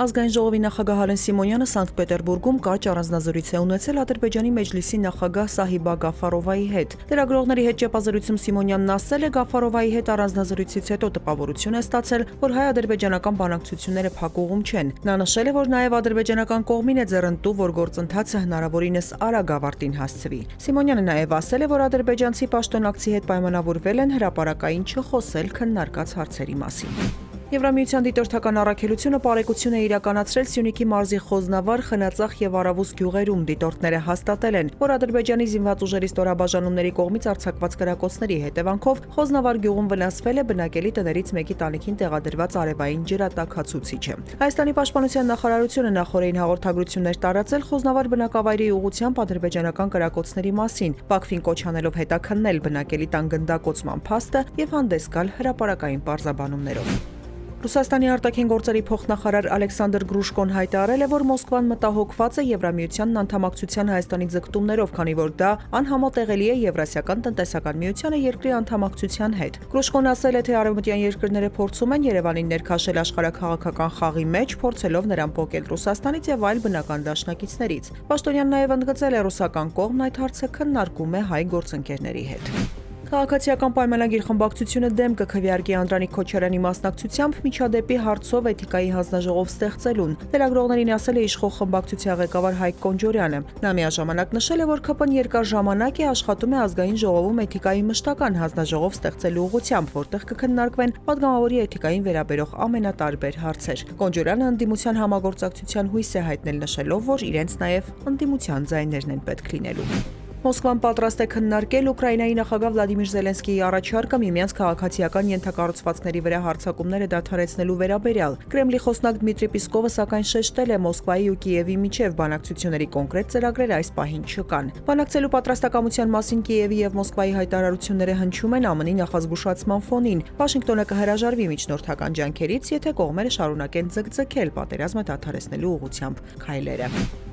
Ազգային ժողովի նախագահ Արեն Սիմոնյանը Սանկտ Պետերբուրգում կարճ առանձնազրույց է ունեցել Ադրբեջանի Մեջլիսի նախագահ Սահիբա Գաֆարովայի հետ։ Լրագրողների հետ ճեպազրույցում Սիմոնյանն ասել է, Գաֆարովայի հետ առանձնազրույցից հետո տպավորություն է ստացել, որ հայ-ադրբեջանական բանակցությունները փակուղում չեն։ Նա նշել է, որ նաև ադրբեջանական կողմին է ձեռնտու, որ գործընթացը հնարավորինս արագ ավարտին հասցվի։ Սիմոնյանը նաև ասել է, որ ադրբեջանցի պաշտոնակցի հետ պայմանավորվել են հրապարակային չխոսել քննարկած հարցերի մասին։ Եվրամիության դիտորդական առաքելությունը պարեկություն է իրականացրել Սյունիքի մարզի Խոզնավար, Խնածախ եւ Արավուս գյուղերում։ Դիտորդները հաստատել են, որ Ադրբեջանի զինված ուժերի ստորաբաժանումների կողմից արձակված կրակոցների հետևանքով Խոզնավար գյուղում վնասվել է բնակելի տներից մեկի տանիքին տեղադրված արևային ջրատաքացուցիչը։ Հայաստանի պաշտպանության նախարարությունը նախորդին հաղորդագրություններ տարածել Խոզնավար բնակավայրի ուղղությամբ ադրբեջանական կրակոցների մասին, Բաքվին կոչ անելով հետաքննել բնակելի տան գնդակոծման փաստը եւ հանդես գալ հրապարակային պարզաբանումներով։ Ռուսաստանի արտաքին գործերի փոխնախարար Ալեքսանդր Գրուշկոն հայտարարել է, որ Մոսկվան մտահոգված է Եվրամիությանն անդամակցության Հայաստանի ձգտումներով, քանի որ դա անհամատեղելի է Եվրասիական տնտեսական միությանը երկրի անդամակցության հետ։ Գրուշկոն ասել է, թե արևմտյան երկրները փորձում են Երևանին ներքաշել աշխարհաքաղաքական խաղի մեջ, փորձելով նրան պոկել Ռուսաստանից եւ այլ բնական դաշնակիցներից։ Պաշտոնյան նաև ընդգծել է, ռուսական կողմն այդ հարցը քննարկում է հայ գործընկերների հետ։ Քաղաքացիական պայմանագիր խմբակցությունը դեմ կքվեարկի Անդրանիկ Քոչարյանի մասնակցությամբ միջադեպի հարցով էթիկայի հանձնաժողով ստեղծելուն։ Լրագրողներին ասել է իշխող խմբակցության ղեկավար Հայկ Կոնջորյանը։ Նա միաժամանակ նշել է, որ ԿՊ-ն երկար ժամանակ է աշխատում է ազգային ժողովում էթիկայի մշտական հանձնաժողով ստեղծելու ուղղությամբ, որտեղ կքննարկվեն պատգամավորի էթիկային վերաբերող ամենատարբեր հարցեր։ Կոնջորյանը ընդդիմության համագործակցության հույս է հայտնել, նշելով, որ իրենց նաև ընդդիմության ձայներն են պետք լինելու։ Մոսկվան պատրաստ է քննարկել Ուկրաինայի նախագահ Վլադիմիր Զելենսկիի առաջարկը միմյանց քաղաքացիական ենթակառուցվածքների վրա հարձակումները դադարեցնելու վերաբերյալ։ Կրեմլի խոսնակ Դմիտրի Պիսկովը սակայն շեշտել է Մոսկվայի ու Կիևի միջև բանակցությունների կոնկրետ ծրագրեր այս պահին չկան։ Բանակցելու պատրաստակամության մասին Կիևի եւ Մոսկվայի հայտարարությունները հնչում են ԱՄՆ-ի նախազգուշացման ֆոնին։ Վաշինգտոնը կհրաժարվի միջնորդական ջանքերից, եթե կողմերը շարունակեն ձգձգել պատերազմը դադարեցնելու ուղղությամբ քայլերը։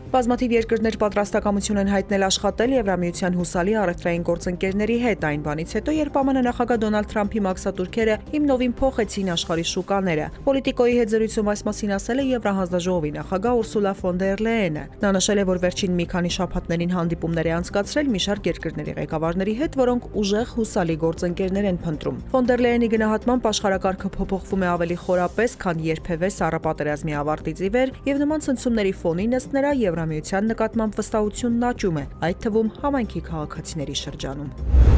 Բազմաթիվ երկրներ պատրաստակամություն են հայտնել աշխատել Եվրամիության հուսալի առևտրային գործընկերների հետ այն բանից հետո, երբ ԱՄՆ նախագահ Դոնալդ Թրամփի մաքսատուրքերը հիմնովին փոխեցին աշխարհի շուկաները։ Պոլիտիկոյի հետ զրույցում այս մասին ասել է Եվրահանձնաժողովի նախագահ Ուրսուլա ֆոն դեր Լեյենը։ Նա նշել է, որ վերջին մի քանի շաբաթներին հանդիպումներ է անցկացրել մի շարք երկրների ղեկավարների հետ, որոնք ուժեղ հուսալի գործընկերներ են փնտրում։ Ֆոն դեր Լեյենի գնահատմամբ աշխարհակարգը փոփոխվում է ավելի խորապես, քան երբևէ սառապատերազմի ավարտից ի վեր, եւ նման ցնցումների ֆոնին ըստ նրա Եվրամիության նկատմամբ վստահությունն աճում է, այդ թվում համայնքի քաղաքացիների շրջանում։